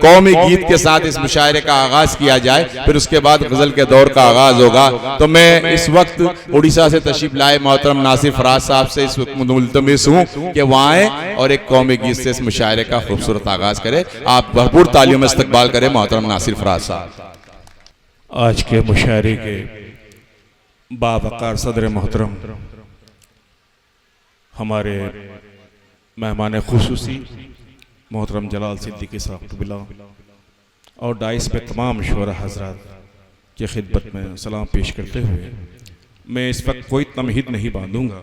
कौमी गीत के साथ इस मुशायरे का आगाज किया जाए, फिर उसके बाद गजल के दौर का आगाज होगा। तो मैं इस वक्त उड़ीसा से तशरीफ लाए मोहतरम नासिर फराज साहब से इस वक्त मुल्तमिस हूँ कि वह आए और एक कौमी गीत से इस मुशायरे का खूबसूरत आगाज करें। आप भरपूर तालियों में इस्तकबाल करें मोहतरम नासिर फराज साहब। आज के मुशायरे के बावकार सदर मोहतरम हमारे मेहमान खुसूसी मोहतरम जलाल सिद्दीकी साहब और डाइस पे तमाम शोरा हजरात की खिदमत में सलाम पेश करते हुए मैं इस वक्त कोई तमहीद नहीं बांधूंगा।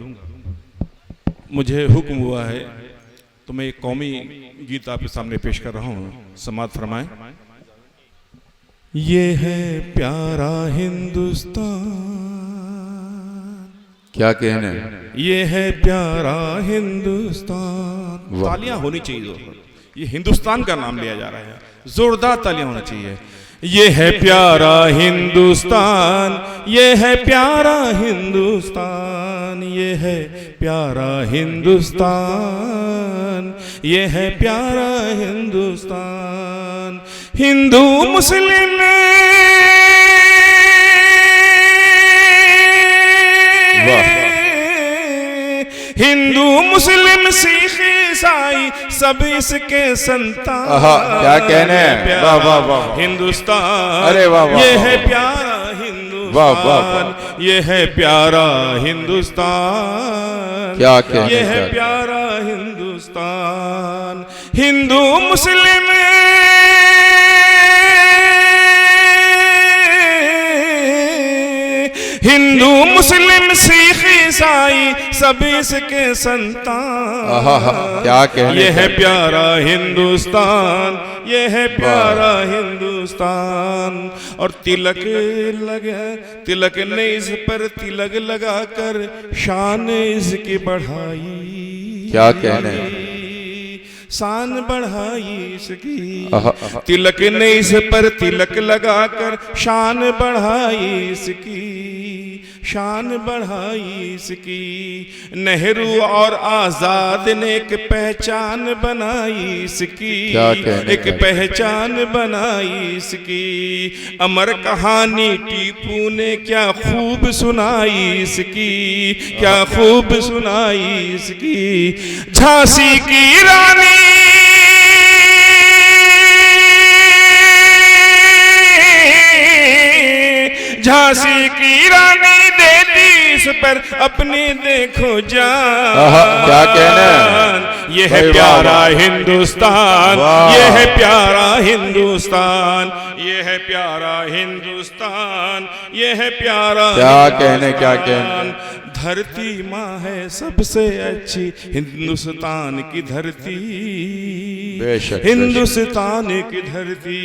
मुझे हुक्म हुआ है तो मैं एक कौमी गीत आपके सामने पेश कर रहा हूँ, समाअत फरमाएं। ये है प्यारा हिंदुस्तान, क्या कहने, ये है प्यारा हिंदुस्तान। तालियां होनी चाहिए, ये हिंदुस्तान का नाम लिया जा रहा है, जोरदार तालियां होनी चाहिए। ये है प्यारा हिंदुस्तान, ये है प्यारा हिंदुस्तान, ये है प्यारा हिंदुस्तान, ये है प्यारा हिंदुस्तान। हिंदू मुस्लिम हिंदू मुस्लिम सिख ईसाई सब इसके संतान। क्या कहने, वाह वाह वाह हिंदुस्तान, अरे वाह वाह, ये है प्यारा हिंदुस्तान, ये है प्यारा हिंदुस्तान, क्या कहने, ये है प्यारा हिंदुस्तान। हिंदू मुस्लिम हिंदू मुस्लिम सिख ईसाई सब इसके संतान। क्या कहने, ये है प्यारा हिंदुस्तान, ये है प्यारा हिंदुस्तान। और तिलक लगे, तिलक ने इस पर तिलक लगाकर शान इसकी बढ़ाई। क्या कहने, शान बढ़ाई इसकी। तिलक ने इस पर तिलक लगाकर शान बढ़ाई इसकी, शान बढ़ाई इसकी। नेहरू और आजाद ने एक पहचान बनाई इसकी, एक पहचान बनाई इसकी। अमर कहानी टीपू ने क्या खूब सुनाई इसकी, क्या खूब सुनाई इसकी। झांसी की रानी झांसी की रानी देती इस पर अपनी देखो जान। क्या कहना, ये है प्यारा हिंदुस्तान, ये है प्यारा हिंदुस्तान, ये है प्यारा हिंदुस्तान, ये है प्यारा। क्या कहने, क्या कहने। धरती माँ है सबसे अच्छी हिंदुस्तान की धरती, हिंदुस्तान की धरती।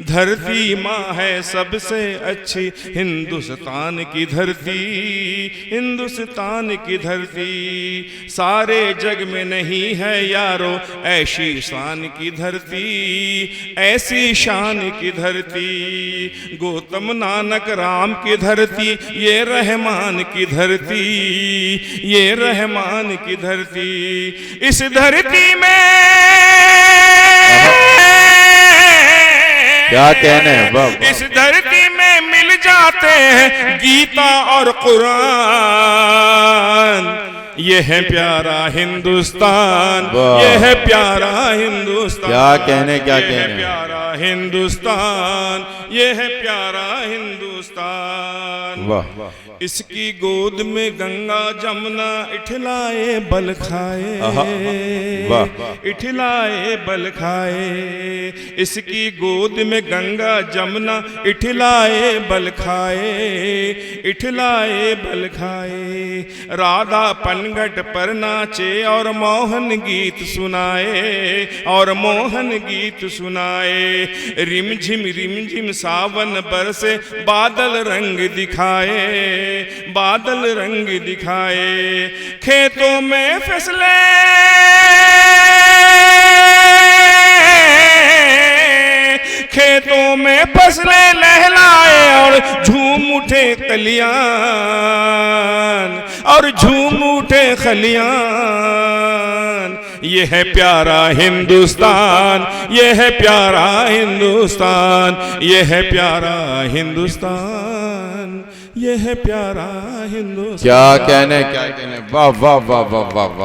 धरती माँ है सबसे अच्छी हिंदुस्तान की धरती, हिंदुस्तान की धरती। सारे जग में नहीं है यारो ऐसी शान की धरती, ऐसी शान की धरती। गौतम नानक राम की धरती, ये रहमान की धरती, ये रहमान की धरती। इस धरती में क्या कहने, इस धरती में मिल जाते हैं गीता और कुरान। ये है प्यारा हिंदुस्तान, ये है प्यारा हिंदुस्तान। क्या कहने, क्या कहने, प्यारा हिंदुस्तान, ये है प्यारा हिंदुस्तान। वाह। इसकी गोद में गंगा जमुना इठलाए बल खाए, इठलाए बल खाए। इसकी गोद में गंगा जमुना इठलाए बल खाए, इठलाए बल खाए। राधा पनघट पर नाचे और मोहन गीत सुनाए, और मोहन गीत सुनाए। रिम झिम सावन बरसे बादल रंग दिखाए, बादल रंग दिखाए। खेतों में फसलें खेतों में फसलें लहलाए और झूम उठे कलियां, और झूम उठे खलियां। ये है प्यारा हिंदुस्तान, ये है प्यारा हिंदुस्तान, ये है प्यारा हिंदुस्तान, ये है प्यारा हिंदुस्तान। क्या कहने, क्या कहने, वाह वाह वाह वाह वाह वाह।